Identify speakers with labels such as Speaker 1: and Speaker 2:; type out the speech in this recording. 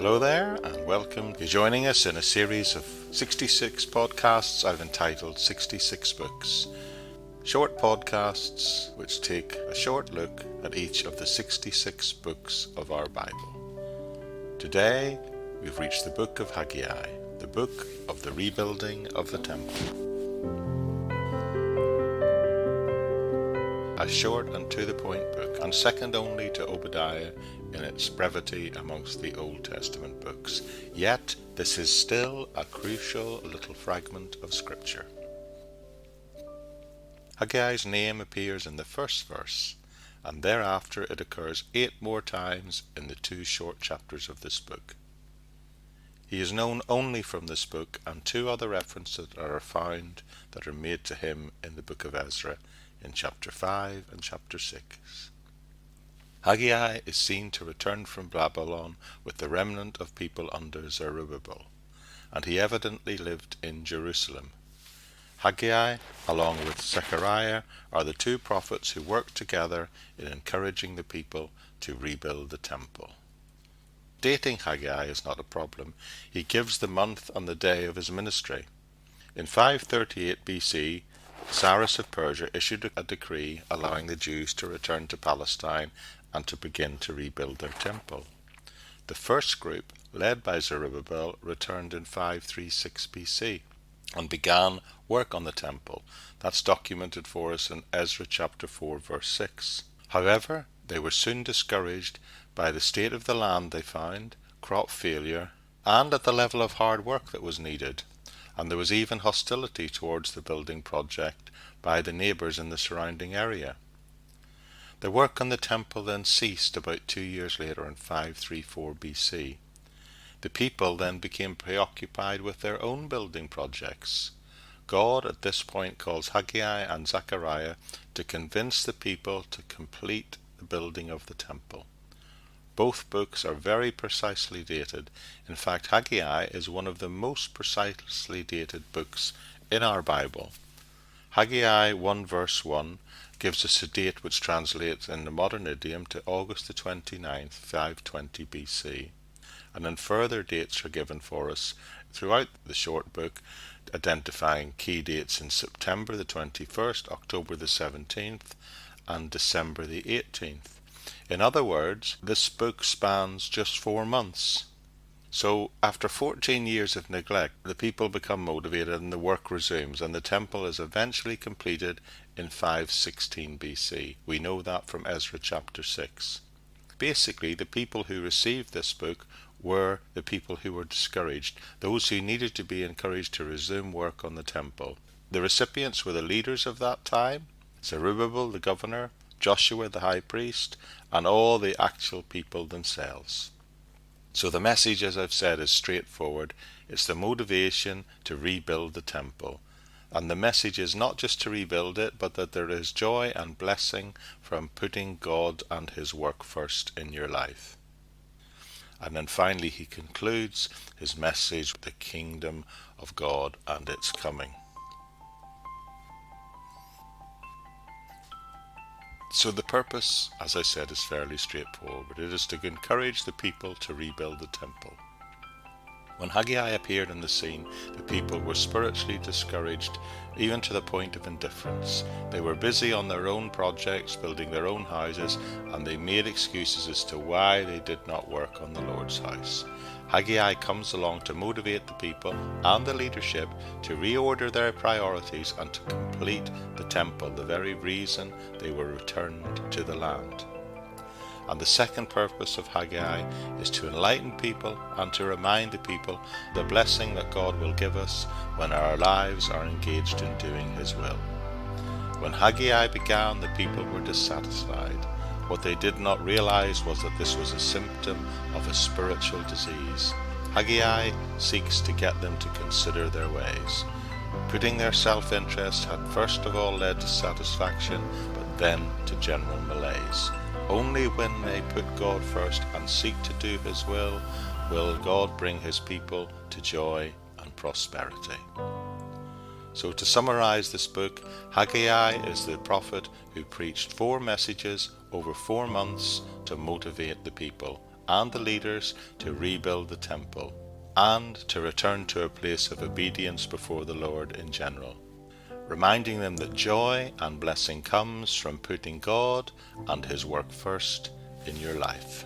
Speaker 1: Hello there, and welcome to joining us in a series of 66 podcasts I've entitled 66 Books. Short podcasts which take a short look at each of the 66 books of our Bible. Today, we've reached the book of Haggai, the book of the rebuilding of the temple. A short and to-the-point book, and second only to Obadiah in its brevity amongst the Old Testament books. Yet, this is still a crucial little fragment of Scripture. Haggai's name appears in the first verse, and thereafter it occurs 8 more times in the 2 short chapters of this book. He is known only from this book, and 2 other references are found that are made to him in the book of Ezra, in chapter 5 and chapter 6. Haggai is seen to return from Babylon with the remnant of people under Zerubbabel, and he evidently lived in Jerusalem. Haggai, along with Zechariah, are the 2 prophets who worked together in encouraging the people to rebuild the temple. Dating Haggai is not a problem. He gives the month and the day of his ministry. In 538 BC, Cyrus of Persia issued a decree allowing the Jews to return to Palestine and to begin to rebuild their temple. The first group, led by Zerubbabel, returned in 536 BC and began work on the temple. That's documented for us in Ezra chapter 4 verse 6. However, they were soon discouraged by the state of the land they found, crop failure, and at the level of hard work that was needed. And there was even hostility towards the building project by the neighbours in the surrounding area. The work on the temple then ceased about 2 years later in 534 BC. The people then became preoccupied with their own building projects. God at this point calls Haggai and Zechariah to convince the people to complete the building of the temple. Both books are very precisely dated. In fact, Haggai is one of the most precisely dated books in our Bible. Haggai 1 verse 1 gives us a date which translates in the modern idiom to August the 29th, 520 BC. And then further dates are given for us throughout the short book, identifying key dates in September the 21st, October the 17th, and December the 18th. In other words, this book spans just 4 months. So, after 14 years of neglect, the people become motivated and the work resumes, and the temple is eventually completed in 516 BC. We know that from Ezra chapter 6. Basically, the people who received this book were the people who were discouraged, those who needed to be encouraged to resume work on the temple. The recipients were the leaders of that time, Zerubbabel the governor, Joshua the high priest, and all the actual people themselves. So the message, as I've said, is straightforward. It's the motivation to rebuild the temple. And the message is not just to rebuild it, but that there is joy and blessing from putting God and his work first in your life. And then finally he concludes his message with the kingdom of God and its coming. So the purpose, as I said, is fairly straightforward. It is to encourage the people to rebuild the temple. When Haggai appeared on the scene, the people were spiritually discouraged, even to the point of indifference. They were busy on their own projects, building their own houses, and they made excuses as to why they did not work on the Lord's house. Haggai comes along to motivate the people and the leadership to reorder their priorities and to complete the temple, the very reason they were returned to the land. And the second purpose of Haggai is to enlighten people and to remind the people the blessing that God will give us when our lives are engaged in doing his will. When Haggai began, the people were dissatisfied. What they did not realize was that this was a symptom of a spiritual disease. Haggai seeks to get them to consider their ways. Putting their self-interest had first of all led to satisfaction, but then to general malaise. Only when they put God first and seek to do his will God bring his people to joy and prosperity. So to summarize this book, Haggai is the prophet who preached 4 messages over 4 months to motivate the people, and the leaders to rebuild the temple, and to return to a place of obedience before the Lord in general, reminding them that joy and blessing comes from putting God and His work first in your life.